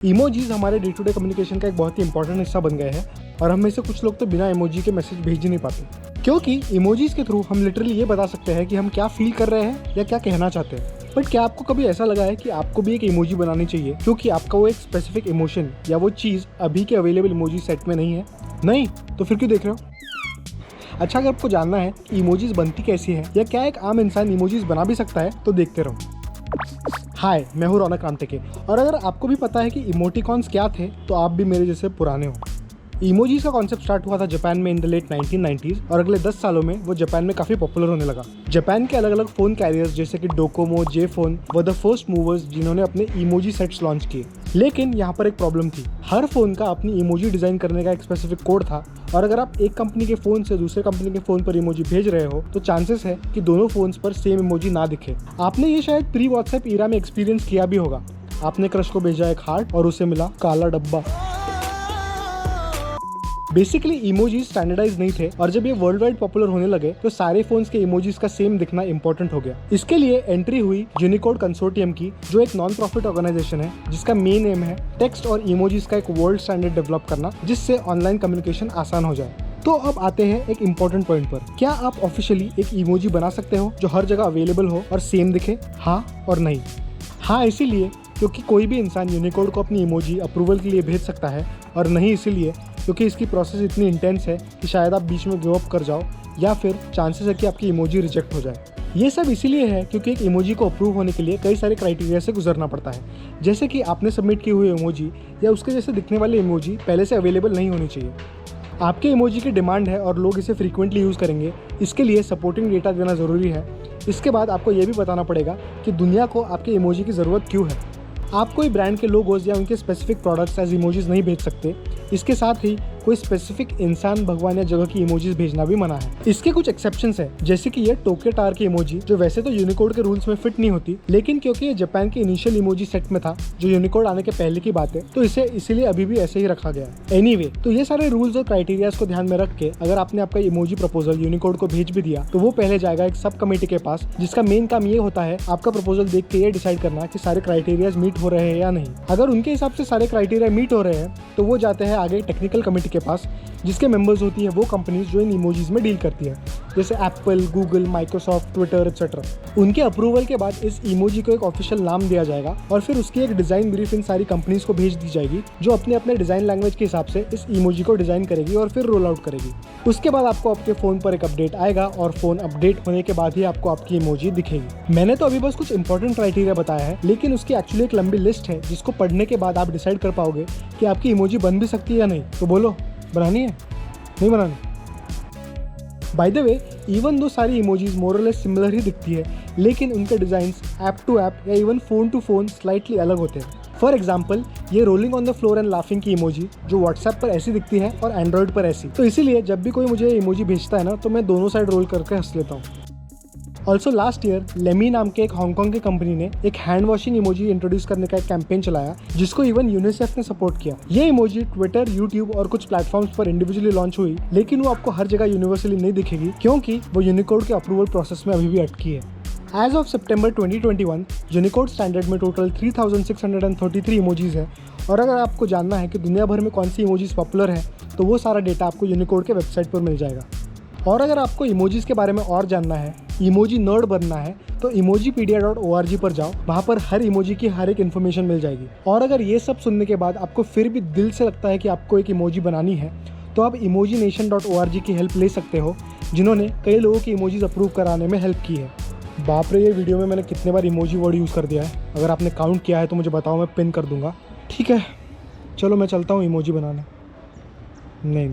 Emojis हमारे day to day communication का एक बहुत ही इंपॉर्टेंट हिस्सा बन गए हैं और हम में से कुछ लोग तो बिना इमोजी के मैसेज भेज ही नहीं पाते, क्योंकि इमोजीज के थ्रू हम लिटरली ये बता सकते हैं कि हम क्या फील कर रहे हैं या क्या कहना चाहते हैं। बट क्या आपको कभी ऐसा लगा है कि आपको भी एक इमोजी बनानी चाहिए क्योंकि आपका वो एक स्पेसिफिक इमोशन या वो चीज़ अभी के अवेलेबल इमोजी सेट में नहीं है? नहीं तो फिर क्यों देख रहे हो? अच्छा, अगर आपको जानना है कि इमोजीज बनती कैसी है या क्या एक आम इंसान इमोजीज बना भी सकता है तो देखते रहो। हाय, मैं हूँ रौनक रामटेके और अगर आपको भी पता है कि इमोटिकॉन्स क्या थे तो आप भी मेरे जैसे पुराने हो। इमोजीज का कॉन्सेप्ट स्टार्ट हुआ था जापान में इन द लेट 1990s और अगले 10 सालों में वो जापान में काफ़ी पॉपुलर होने लगा। जापान के अलग अलग फ़ोन कैरियर्स जैसे कि Docomo, J phone were the first movers जिन्होंने अपने इमोजी सेट्स लॉन्च किए। लेकिन यहाँ पर एक प्रॉब्लम थी, हर फ़ोन का अपनी इमोजी डिज़ाइन करने का एक स्पेसिफिक कोड था और अगर आप एक कंपनी के फ़ोन से दूसरे कंपनी के फ़ोन पर इमोजी भेज रहे हो तो चांसेस है कि दोनों फ़ोन्स पर सेम इमोजी ना दिखे। आपने ये शायद प्री व्हाट्सएप ईरा में एक्सपीरियंस किया भी होगा। आपने क्रश को भेजा एक हार्ट और उसे मिला काला डब्बा। बेसिकली इमोजीज स्टैंडर्डाइज नहीं थे और जब ये वर्ल्ड वाइड पॉपुलर होने लगे तो सारे फोन्स के इमोजीज का सेम दिखना इंपॉर्टेंट हो गया। इसके लिए एंट्री हुई यूनिकोड कंसोर्टियम की, जो एक नॉन प्रॉफिट ऑर्गेनाइजेशन है जिसका मेन एम है टेक्स्ट और इमोजीज का एक वर्ल्ड स्टैंडर्ड डेवलप करना जिससे ऑनलाइन कम्युनिकेशन आसान हो जाए। तो अब आते हैं एक इम्पोर्टेंट पॉइंट पर, क्या आप ऑफिशियली एक इमोजी बना सकते हो जो हर जगह अवेलेबल हो और सेम दिखे? हाँ और नहीं। हाँ इसीलिए क्योंकि कोई भी इंसान यूनिकोड को अपनी इमोजी अप्रूवल के लिए भेज सकता है, और नहीं इसीलिए क्योंकि इसकी प्रोसेस इतनी इंटेंस है कि शायद आप बीच में गिव अप कर जाओ या फिर चांसेस है कि आपकी इमोजी रिजेक्ट हो जाए। ये सब इसीलिए है क्योंकि एक इमोजी को अप्रूव होने के लिए कई सारे क्राइटेरिया से गुजरना पड़ता है, जैसे कि आपने सबमिट की हुई इमोजी या उसके जैसे दिखने वाले इमोजी पहले से अवेलेबल नहीं होनी चाहिए। आपके इमोजी की डिमांड है और लोग इसे फ्रीक्वेंटली यूज़ करेंगे, इसके लिए सपोर्टिंग डेटा देना ज़रूरी है। इसके बाद आपको ये भी बताना पड़ेगा कि दुनिया को आपके इमोजी की ज़रूरत क्यों है। आप कोई ब्रांड के लोगोस या उनके स्पेसिफिक प्रोडक्ट्स एज इमोजीज नहीं भेज सकते। इसके साथ ही कोई स्पेसिफिक इंसान, भगवान या जगह की इमोजीज भेजना भी मना है। इसके कुछ एक्सेप्शंस हैं, जैसे कि ये टोके टार की इमोजी जो वैसे तो यूनिकोड के रूल्स में फिट नहीं होती, लेकिन क्योंकि ये जापान के इनिशियल इमोजी सेट में था जो यूनिकोड आने के पहले की बात है, तो इसे इसीलिए अभी भी ऐसे ही रखा गया है। एनीवे, तो ये सारे रूल्स और क्राइटेरियाज को ध्यान में रख के अगर आपने आपका इमोजी प्रपोजल यूनिकोड को भेज भी दिया तो वो पहले जाएगा एक सब कमेटी के पास, जिसका मेन काम ये होता है आपका प्रपोजल देख के ये डिसाइड करना कि सारे क्राइटेरियाज मीट हो रहे हैं या नहीं। अगर उनके हिसाब से सारे क्राइटेरिया मीट हो रहे हैं तो वो जाते हैं आगे टेक्निकल कमेटी के पास, जिसके मेंबर्स होती है वो कंपनीज जो इन इमोजीज में डील करती है, जैसे Apple, Google, Microsoft, Twitter etcetera. उनके अप्रूवल के बाद इस इमोजी को एक ऑफिशियल नाम दिया जाएगा और फिर उसकी एक डिज़ाइन ब्रीफ इन सारी कंपनीज को भेज दी जाएगी, जो अपने अपने डिज़ाइन लैंग्वेज के हिसाब से इस इमोजी को डिज़ाइन करेगी और फिर रोल आउट करेगी। उसके बाद आपको आपके फ़ोन पर एक अपडेट आएगा और फ़ोन अपडेट होने के बाद ही आपको आपकी इमोजी दिखेगी। मैंने तो अभी बस कुछ इंपॉर्टेंट क्राइटेरिया बताया है, लेकिन उसकी एक्चुअली एक लंबी लिस्ट है जिसको पढ़ने के बाद आप डिसाइड कर पाओगे कि आपकी इमोजी बन भी सकती है या नहीं। तो बोलो, बनानी है? नहीं बनानी? By the way, even though सारी इमोजीज मोर और लेस सिमिलर ही दिखती है, लेकिन उनके डिज़ाइंस ऐप टू ऐप या even phone to phone slightly अलग होते हैं। फॉर एग्जाम्पल, ये rolling on the floor and laughing की इमोजी जो व्हाट्सएप पर ऐसी दिखती है और एंड्रॉइड पर ऐसी, तो इसीलिए जब भी कोई मुझे इमोजी भेजता है ना तो मैं दोनों साइड रोल करके हंस लेता हूँ। ऑल्सो लास्ट ईयर लेमी नाम के एक हांगकांग की कंपनी ने एक हैंड वॉशिंग इमोजी इंट्रोड्यूस करने का एक कैंपेन चलाया जिसको इवन यूनिसेफ ने सपोर्ट किया। ये इमोजी ट्विटर, यूट्यूब और कुछ प्लेटफॉर्म्स पर इंडिविजुअली लॉन्च हुई, लेकिन वो आपको हर जगह यूनिवर्सली नहीं दिखेगी क्योंकि वो यूनिकोड के अप्रूवल प्रोसेस में अभी भी अटकी है। As of September 2021 Unicode standard में टोटल 3633 इमोजीज है, और अगर आपको जानना है कि दुनिया भर में कौन सी इमोजीज पॉपुलर है तो वो सारा डेटा आपको यूनिकोड के वेबसाइट पर मिल जाएगा। और अगर आपको इमोजीज के बारे में और जानना है, इमोजी नर्ड बनना है, तो emojipedia.org पर जाओ, वहाँ पर हर इमोजी की हर एक इन्फॉर्मेशन मिल जाएगी। और अगर ये सब सुनने के बाद आपको फिर भी दिल से लगता है कि आपको एक इमोजी बनानी है तो आप emojination.org की हेल्प ले सकते हो, जिन्होंने कई लोगों की इमोजीज अप्रूव कराने में हेल्प की है। बाप रे, ये वीडियो में मैंने कितने बार इमोजी वर्ड यूज़ कर दिया है, अगर आपने काउंट किया है तो मुझे बताओ, मैं पिन कर दूंगा। ठीक है, चलो मैं चलता हूँ इमोजी बनाने। नहीं।